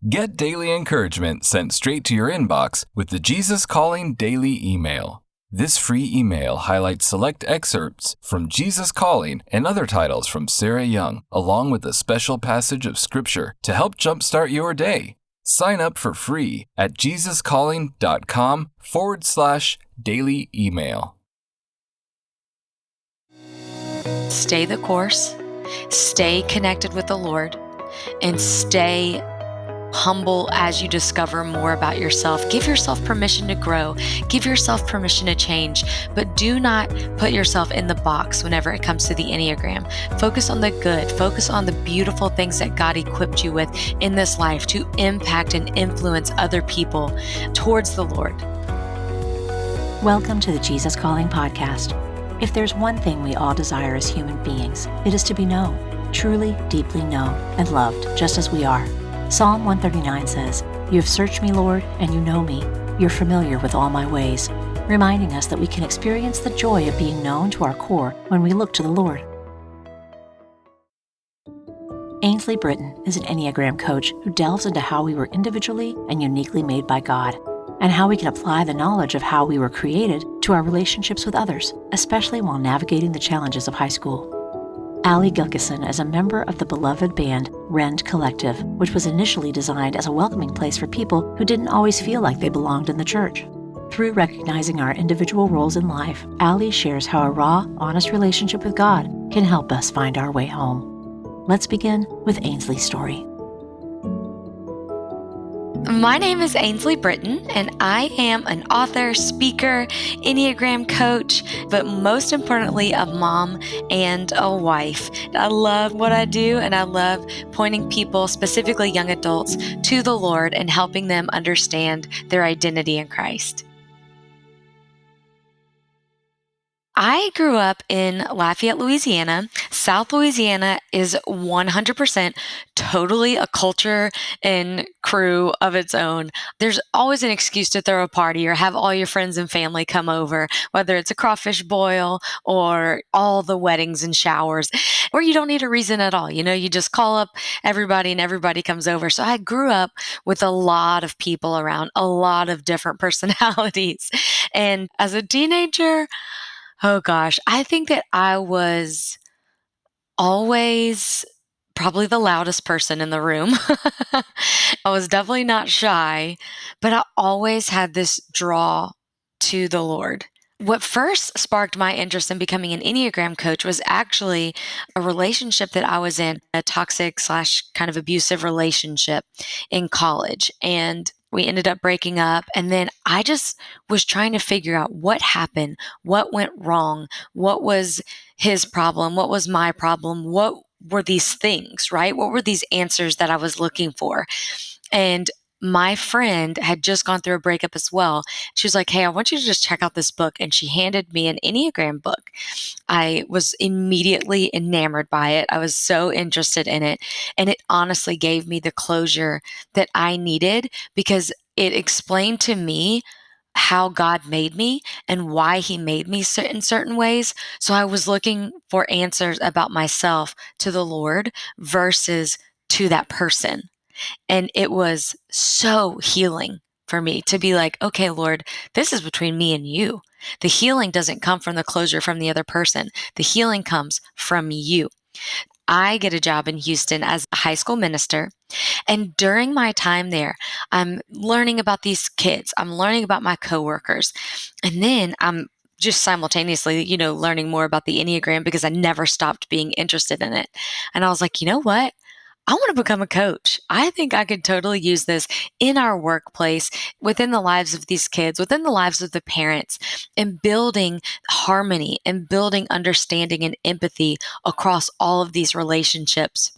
Get daily encouragement sent straight to your inbox with the Jesus Calling Daily email. This free email highlights select excerpts from Jesus Calling and other titles from Sarah Young, along with a special passage of Scripture to help jumpstart your day. Sign up for free at jesuscalling.com/daily email. Stay the course, stay connected with the Lord, and stay humble as you discover more about yourself. Give yourself permission to grow. Give yourself permission to change, but do not put yourself in the box whenever it comes to the Enneagram. Focus on the good. Focus on the beautiful things that God equipped you with in this life to impact and influence other people towards the Lord. Welcome to the Jesus Calling podcast. If there's one thing we all desire as human beings, it is to be known, truly, deeply known and loved just as we are. Psalm 139 says, "You have searched me, Lord, and you know me. You're familiar with all my ways," reminding us that we can experience the joy of being known to our core when we look to the Lord. Ainsley Britain is an Enneagram coach who delves into how we were individually and uniquely made by God, and how we can apply the knowledge of how we were created to our relationships with others, especially while navigating the challenges of high school. Gilkeson is a member of the beloved band Rend Collective, which was initially designed as a welcoming place for people who didn't always feel like they belonged in the church. Through recognizing our individual roles in life, Allie shares how a raw, honest relationship with God can help us find our way home. Let's begin with Ainsley's story. My name is Ainsley Britain, and I am an author, speaker, Enneagram coach, but most importantly, a mom and a wife. I love what I do, and I love pointing people, specifically young adults, to the Lord and helping them understand their identity in Christ. I grew up in Lafayette, Louisiana. South Louisiana is 100% totally a culture and crew of its own. There's always an excuse to throw a party or have all your friends and family come over, whether it's a crawfish boil or all the weddings and showers, or you don't need a reason at all. You just call up everybody and everybody comes over. So I grew up with a lot of people around, a lot of different personalities. And as a teenager, oh gosh, I think that I was always probably the loudest person in the room. I was definitely not shy, but I always had this draw to the Lord. What first sparked my interest in becoming an Enneagram coach was actually a relationship that I was in, a toxic / kind of abusive relationship in college. And we ended up breaking up. And then I just was trying to figure out what happened, what went wrong, what was his problem, what was my problem, what were these things, right? What were these answers that I was looking for? And my friend had just gone through a breakup as well. She was like, "Hey, I want you to just check out this book." And she handed me an Enneagram book. I was immediately enamored by it. I was so interested in it. And it honestly gave me the closure that I needed because it explained to me how God made me and why he made me in certain ways. So I was looking for answers about myself to the Lord versus to that person. And it was so healing for me to be like, okay, Lord, this is between me and you. The healing doesn't come from the closure from the other person. The healing comes from you. I get a job in Houston as a high school minister. And during my time there, I'm learning about these kids. I'm learning about my coworkers. And then I'm just simultaneously, learning more about the Enneagram because I never stopped being interested in it. And I was like, you know what? I want to become a coach. I think I could totally use this in our workplace, within the lives of these kids, within the lives of the parents, and building harmony and building understanding and empathy across all of these relationships.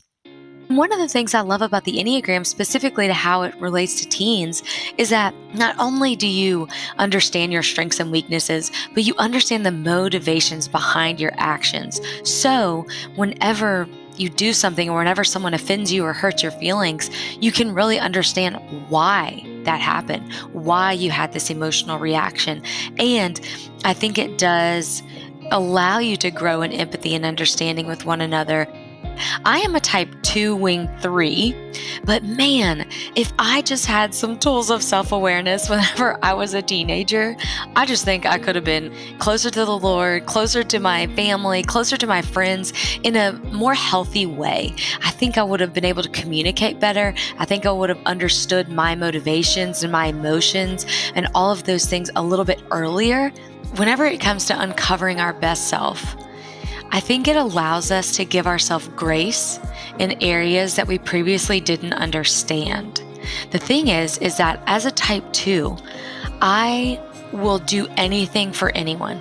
One of the things I love about the Enneagram, specifically to how it relates to teens, is that not only do you understand your strengths and weaknesses, but you understand the motivations behind your actions. So whenever you do something or whenever someone offends you or hurts your feelings, you can really understand why that happened, why you had this emotional reaction. And I think it does allow you to grow in empathy and understanding with one another. I am a type 2 wing 3, but man, if I just had some tools of self-awareness whenever I was a teenager, I just think I could have been closer to the Lord, closer to my family, closer to my friends in a more healthy way. I think I would have been able to communicate better. I think I would have understood my motivations and my emotions and all of those things a little bit earlier. Whenever it comes to uncovering our best self, I think it allows us to give ourselves grace in areas that we previously didn't understand. The thing is that as a type 2, I will do anything for anyone.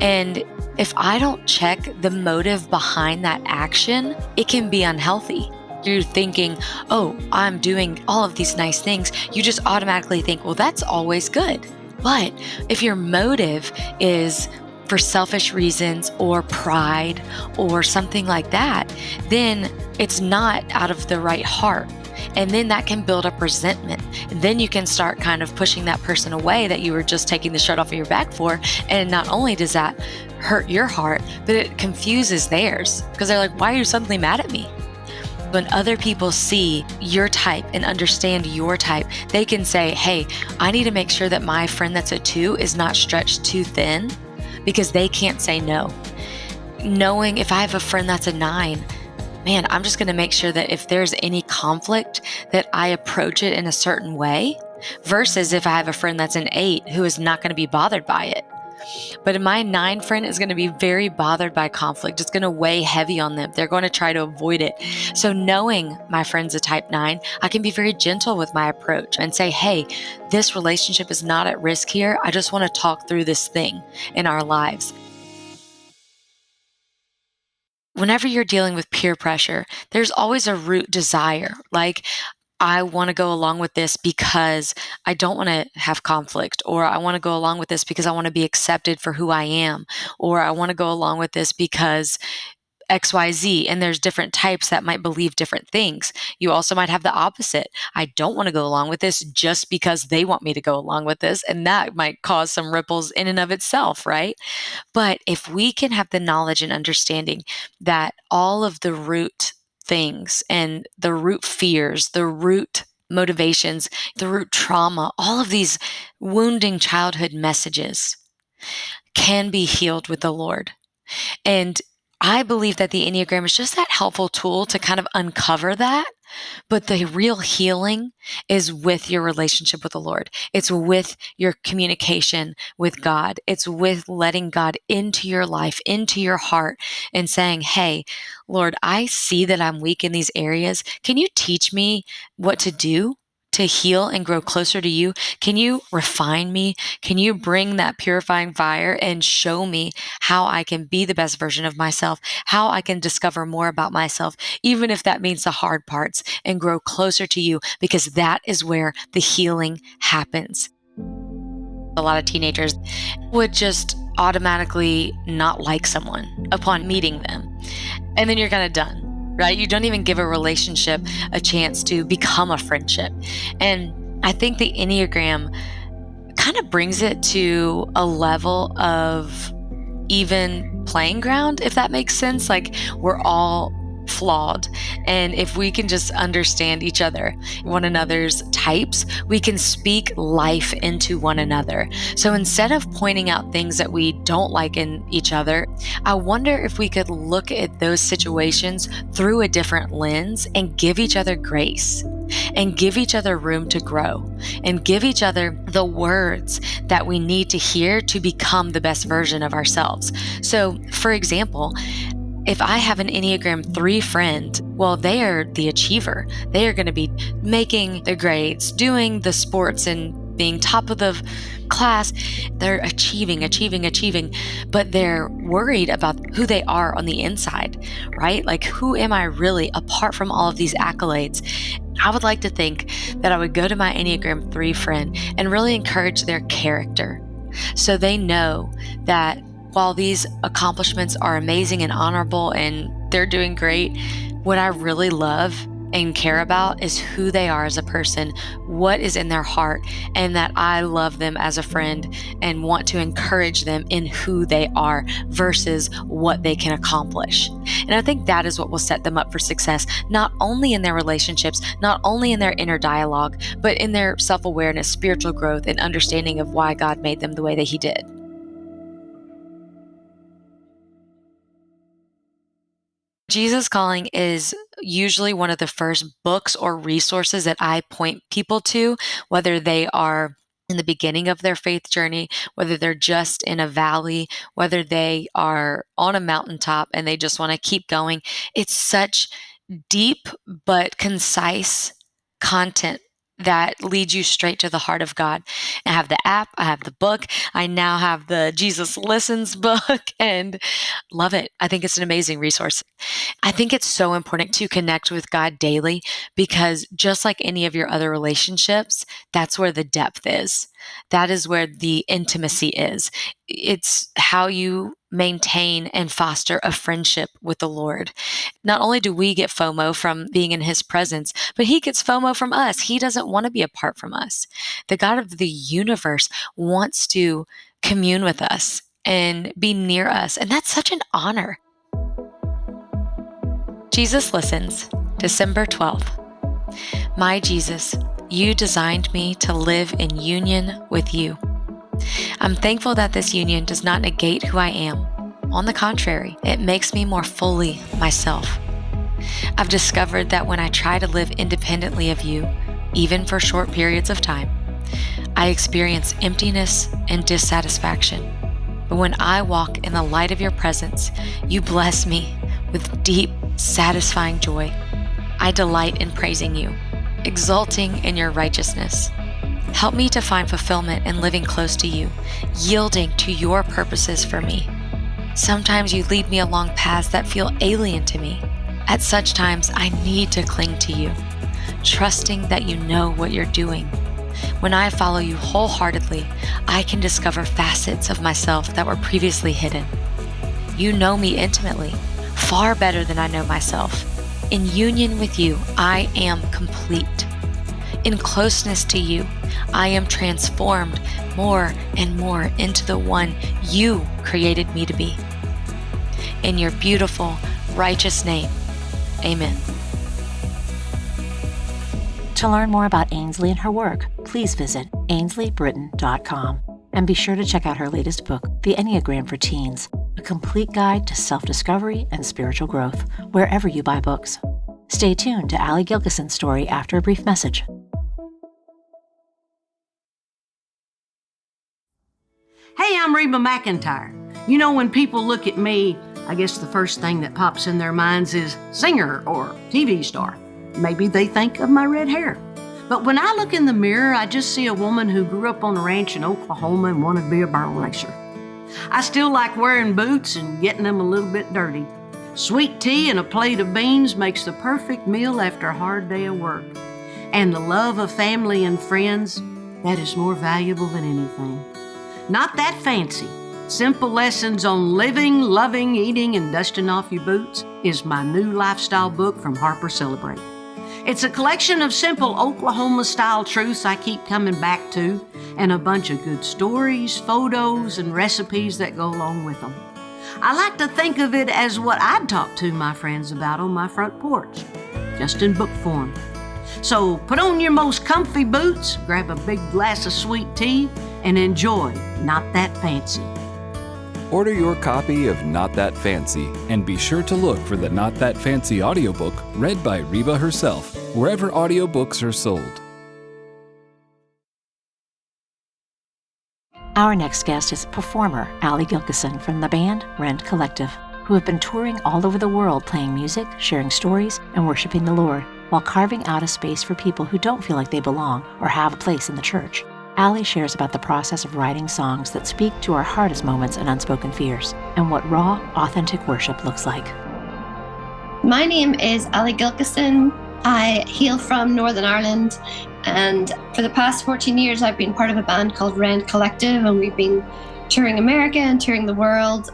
And if I don't check the motive behind that action, it can be unhealthy. You're thinking, oh, I'm doing all of these nice things. You just automatically think, well, that's always good. But if your motive is for selfish reasons or pride or something like that, then it's not out of the right heart. And then that can build up resentment. And then you can start kind of pushing that person away that you were just taking the shirt off of your back for. And not only does that hurt your heart, but it confuses theirs because they're like, why are you suddenly mad at me? When other people see your type and understand your type, they can say, hey, I need to make sure that my friend that's a 2 is not stretched too thin, because they can't say no. Knowing if I have a friend that's a 9, man, I'm just going to make sure that if there's any conflict, that I approach it in a certain way, versus if I have a friend that's an 8 who is not going to be bothered by it. But my 9 friend is going to be very bothered by conflict. It's going to weigh heavy on them. They're going to try to avoid it. So knowing my friend's a type 9, I can be very gentle with my approach and say, hey, this relationship is not at risk here. I just want to talk through this thing in our lives. Whenever you're dealing with peer pressure, there's always a root desire. Like, I want to go along with this because I don't want to have conflict, or I want to go along with this because I want to be accepted for who I am, or I want to go along with this because XYZ. And there's different types that might believe different things. You also might have the opposite. I don't want to go along with this just because they want me to go along with this. And that might cause some ripples in and of itself, right? But if we can have the knowledge and understanding that all of the root things and the root fears, the root motivations, the root trauma, all of these wounding childhood messages can be healed with the Lord. And I believe that the Enneagram is just that helpful tool to kind of uncover that. But the real healing is with your relationship with the Lord. It's with your communication with God. It's with letting God into your life, into your heart, and saying, hey, Lord, I see that I'm weak in these areas. Can you teach me what to do to heal and grow closer to you? Can you refine me? Can you bring that purifying fire and show me how I can be the best version of myself, how I can discover more about myself, even if that means the hard parts, and grow closer to you, because that is where the healing happens. A lot of teenagers would just automatically not like someone upon meeting them. And then you're kind of done. Right? You don't even give a relationship a chance to become a friendship. And I think the Enneagram kind of brings it to a level of even playing ground, if that makes sense. Like, we're all flawed. And if we can just understand each other, one another's types, we can speak life into one another. So instead of pointing out things that we don't like in each other, I wonder if we could look at those situations through a different lens and give each other grace and give each other room to grow and give each other the words that we need to hear to become the best version of ourselves. So, for example, if I have an Enneagram 3 friend, well, they are the achiever. They are going to be making the grades, doing the sports, and being top of the class. They're achieving, but they're worried about who they are on the inside, right? Like, who am I really apart from all of these accolades? I would like to think that I would go to my Enneagram 3 friend and really encourage their character, so they know that while these accomplishments are amazing and honorable and they're doing great, what I really love and care about is who they are as a person, what is in their heart, and that I love them as a friend and want to encourage them in who they are versus what they can accomplish. And I think that is what will set them up for success, not only in their relationships, not only in their inner dialogue, but in their self-awareness, spiritual growth, and understanding of why God made them the way that He did. Jesus Calling is usually one of the first books or resources that I point people to, whether they are in the beginning of their faith journey, whether they're just in a valley, whether they are on a mountaintop and they just want to keep going. It's such deep but concise content that leads you straight to the heart of God. I have the app, I have the book, I now have the Jesus Listens book, and love it. I think it's an amazing resource. I think it's so important to connect with God daily because just like any of your other relationships, that's where the depth is. That is where the intimacy is. It's how you maintain and foster a friendship with the Lord. Not only do we get FOMO from being in His presence, but He gets FOMO from us. He doesn't want to be apart from us. The God of the universe wants to commune with us and be near us. And that's such an honor. Jesus Listens, December 12th. My Jesus, you designed me to live in union with you. I'm thankful that this union does not negate who I am. On the contrary, it makes me more fully myself. I've discovered that when I try to live independently of you, even for short periods of time, I experience emptiness and dissatisfaction. But when I walk in the light of your presence, you bless me with deep, satisfying joy. I delight in praising you, exulting in your righteousness. Help me to find fulfillment in living close to you, yielding to your purposes for me. Sometimes you lead me along paths that feel alien to me. At such times, I need to cling to you, trusting that you know what you're doing. When I follow you wholeheartedly, I can discover facets of myself that were previously hidden. You know me intimately, far better than I know myself. In union with you, I am complete. In closeness to you, I am transformed more and more into the one you created me to be. In your beautiful, righteous name, amen. To learn more about Ainsley and her work, please visit ainsleybritain.com and be sure to check out her latest book, The Enneagram for Teens, a complete guide to self-discovery and spiritual growth, wherever you buy books. Stay tuned to Allie Gilkeson's story after a brief message. Hey, I'm Reba McEntire. You know, when people look at me, I guess the first thing that pops in their minds is singer or TV star. Maybe they think of my red hair. But when I look in the mirror, I just see a woman who grew up on a ranch in Oklahoma and wanted to be a barrel racer. I still like wearing boots and getting them a little bit dirty. Sweet tea and a plate of beans makes the perfect meal after a hard day of work. And the love of family and friends, that is more valuable than anything. Not that fancy. Simple lessons on living, loving, eating, and dusting off your boots is my new lifestyle book from Harper Celebrate. It's a collection of simple Oklahoma-style truths I keep coming back to, and a bunch of good stories, photos, and recipes that go along with them. I like to think of it as what I'd talk to my friends about on my front porch, just in book form. So put on your most comfy boots, grab a big glass of sweet tea, and enjoy Not That Fancy. Order your copy of Not That Fancy and be sure to look for the Not That Fancy audiobook read by Reba herself, wherever audiobooks are sold. Our next guest is performer Allie Gilkeson from the band Rend Collective, who have been touring all over the world playing music, sharing stories, and worshiping the Lord, while carving out a space for people who don't feel like they belong or have a place in the church. Allie shares about the process of writing songs that speak to our hardest moments and unspoken fears, and what raw, authentic worship looks like. My name is Allie Gilkeson. I hail from Northern Ireland, and for the past 14 years I've been part of a band called Rend Collective, and we've been touring America and touring the world.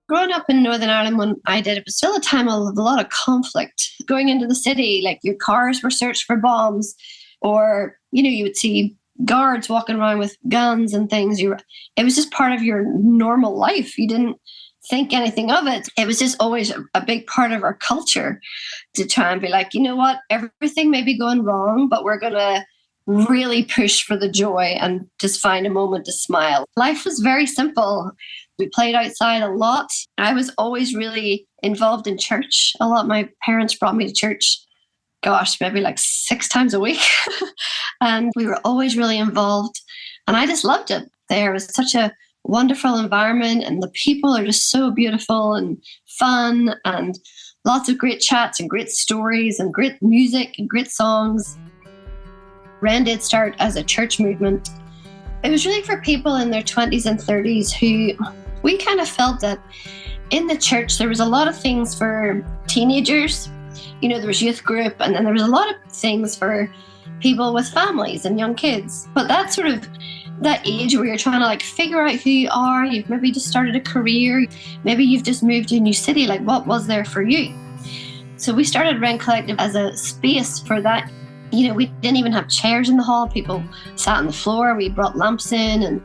Growing up in Northern Ireland when I did, it was still a time of a lot of conflict. Going into the city, like your cars were searched for bombs, or, you would see guards walking around with guns and things. It was just part of your normal life. You didn't think anything of it. It was just always a big part of our culture to try and be like, you know what, everything may be going wrong, but we're going to really push for the joy and just find a moment to smile. Life was very simple. We played outside a lot. I was always really involved in church a lot. My parents brought me to church, maybe like 6 times a week. And we were always really involved. And I just loved it. There was such a wonderful environment, and the people are just so beautiful and fun, and lots of great chats and great stories and great music and great songs. Rend did start as a church movement. It was really for people in their 20s and 30s who we kind of felt that in the church there was a lot of things for teenagers. There was youth group, and then there was a lot of things for people with families and young kids. But that's sort of that age where you're trying to like figure out who you are. You've maybe just started a career. Maybe you've just moved to a new city. Like, what was there for you? So we started Rend Collective as a space for that. We didn't even have chairs in the hall. People sat on the floor. We brought lamps in and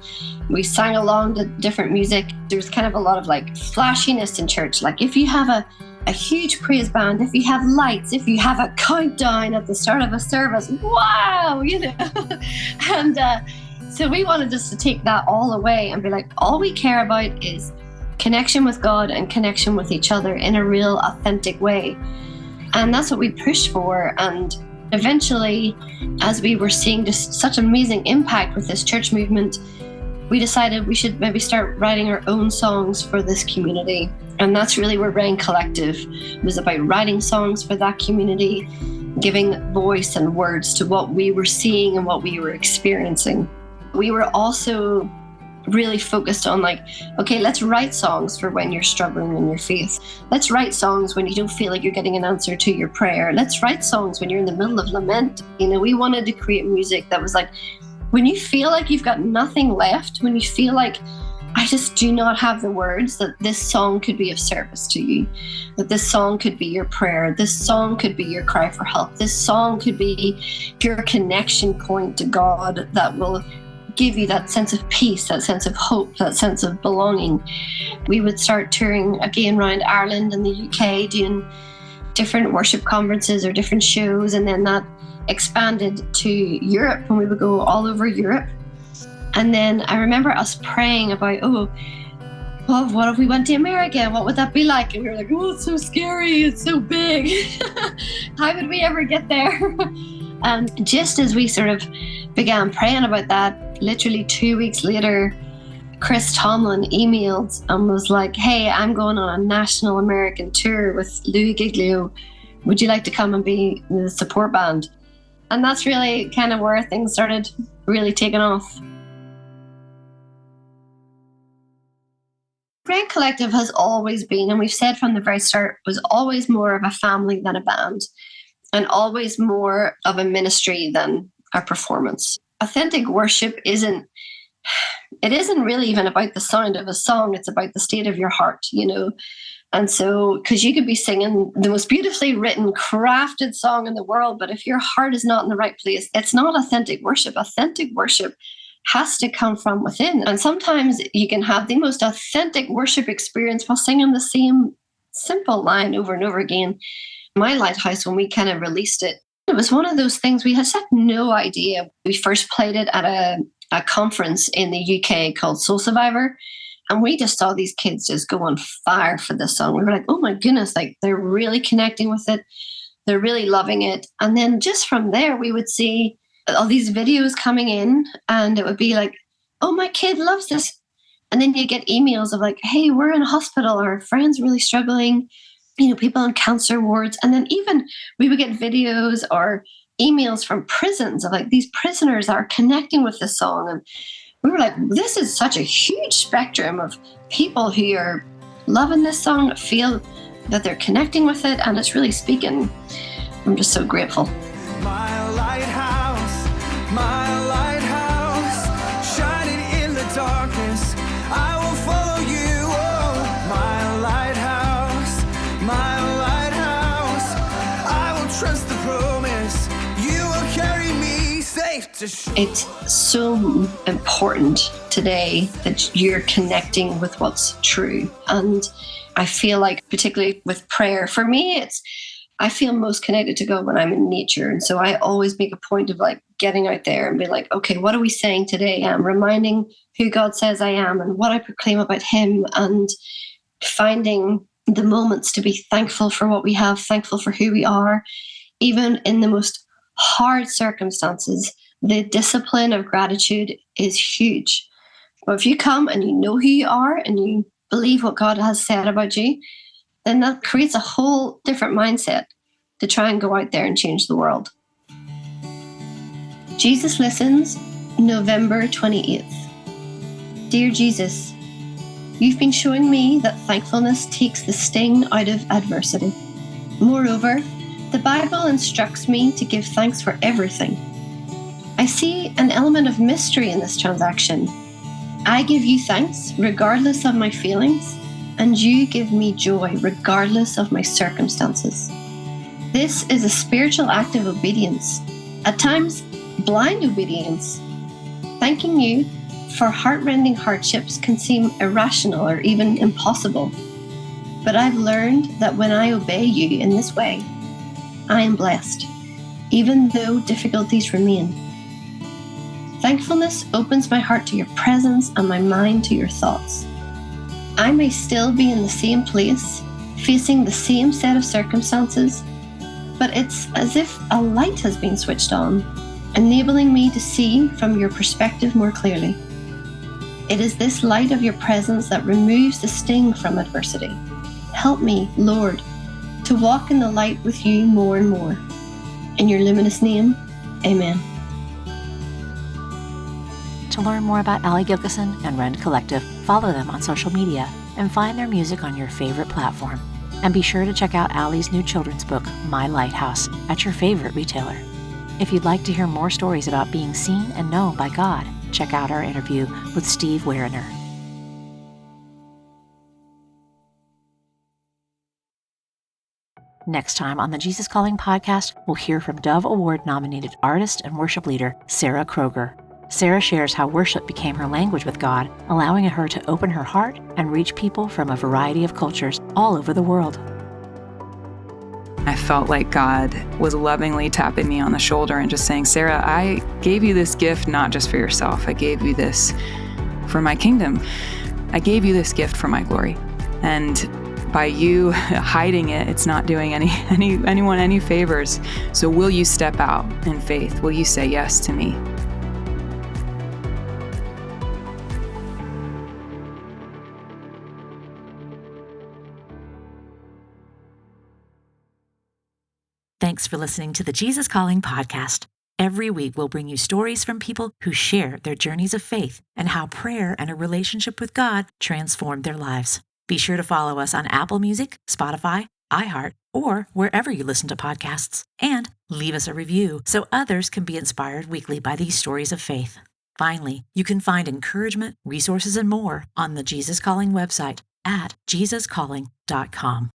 we sang along to different music. There was kind of a lot of like flashiness in church. Like if you have a huge praise band, if you have lights, if you have a countdown at the start of a service, wow, And so we wanted just to take that all away and be like, all we care about is connection with God and connection with each other in a real authentic way. And that's what we pushed for. And eventually, as we were seeing just such amazing impact with this church movement, we decided we should maybe start writing our own songs for this community. And that's really where Rend Collective was about, writing songs for that community, giving voice and words to what we were seeing and what we were experiencing. We were also really focused on like, okay, let's write songs for when you're struggling in your faith. Let's write songs when you don't feel like you're getting an answer to your prayer. Let's write songs when you're in the middle of lament. We wanted to create music that was like, when you feel like you've got nothing left, when you feel like I just do not have the words, that this song could be of service to you, that this song could be your prayer, this song could be your cry for help, this song could be your connection point to God that will give you that sense of peace, that sense of hope, that sense of belonging. We would start touring again around Ireland and the UK, doing different worship conferences or different shows, and then that expanded to Europe, and we would go all over Europe. And then I remember us praying about, what if we went to America? What would that be like? And we were like, it's so scary, it's so big. How would we ever get there? And just as we sort of began praying about that, literally 2 weeks later, Chris Tomlin emailed and was like, hey, I'm going on a national American tour with Louis Giglio. Would you like to come and be in the support band? And that's really kind of where things started really taking off. Rend Collective has always been, and we've said from the very start, was always more of a family than a band, and always more of a ministry than a performance. Authentic worship isn't really even about the sound of a song, it's about the state of your heart, And so, because you could be singing the most beautifully written, crafted song in the world, but if your heart is not in the right place, it's not authentic worship. Authentic worship has to come from within. And sometimes you can have the most authentic worship experience while singing the same simple line over and over again. My Lighthouse, when we kind of released it, it was one of those things we had no idea. We first played it at a conference in the UK called Soul Survivor. And we just saw these kids just go on fire for this song. We were like, oh my goodness, like they're really connecting with it. They're really loving it. And then just from there, we would see all these videos coming in, and it would be like, oh, my kid loves this. And then you get emails of like, hey, we're in a hospital, our friend's really struggling, people in cancer wards. And then even we would get videos or emails from prisons of like, these prisoners are connecting with this song. And we were like, this is such a huge spectrum of people who are loving this song, feel that they're connecting with it, and it's really speaking. I'm just so grateful. My lighthouse, shining in the darkness, I will follow you, oh, my It's so important today that you're connecting with what's true. And I feel like, particularly with prayer, for me, I feel most connected to God when I'm in nature. And so I always make a point of like getting out there and be like, okay, what are we saying today? I'm reminding who God says I am and what I proclaim about him, and finding the moments to be thankful for what we have, thankful for who we are, even in the most hard circumstances. The discipline of gratitude is huge. But if you come and you know who you are and you believe what God has said about you, then that creates a whole different mindset to try and go out there and change the world. Jesus Listens, November 28th. Dear Jesus, you've been showing me that thankfulness takes the sting out of adversity. Moreover, the Bible instructs me to give thanks for everything. I see an element of mystery in this transaction. I give you thanks regardless of my feelings, and you give me joy regardless of my circumstances. This is a spiritual act of obedience, at times blind obedience. Thanking you for heart-rending hardships can seem irrational or even impossible. But I've learned that when I obey you in this way, I am blessed, even though difficulties remain. Thankfulness opens my heart to your presence and my mind to your thoughts. I may still be in the same place, facing the same set of circumstances, but it's as if a light has been switched on, enabling me to see from your perspective more clearly. It is this light of your presence that removes the sting from adversity. Help me, Lord, to walk in the light with you more and more. In your luminous name, amen. To learn more about Ainsley Gilkeson and Rend Collective, follow them on social media and find their music on your favorite platform. And be sure to check out Allie's new children's book, My Lighthouse, at your favorite retailer. If you'd like to hear more stories about being seen and known by God, check out our interview with Steve Werner. Next time on the Jesus Calling podcast, we'll hear from Dove Award-nominated artist and worship leader Sarah Kroger. Sarah shares how worship became her language with God, allowing her to open her heart and reach people from a variety of cultures all over the world. I felt like God was lovingly tapping me on the shoulder and just saying, Sarah, I gave you this gift not just for yourself. I gave you this for my kingdom. I gave you this gift for my glory. And by you hiding it, it's not doing anyone any favors. So will you step out in faith? Will you say yes to me? Thanks for listening to the Jesus Calling podcast. Every week, we'll bring you stories from people who share their journeys of faith and how prayer and a relationship with God transformed their lives. Be sure to follow us on Apple Music, Spotify, iHeart, or wherever you listen to podcasts. And leave us a review so others can be inspired weekly by these stories of faith. Finally, you can find encouragement, resources, and more on the Jesus Calling website at jesuscalling.com.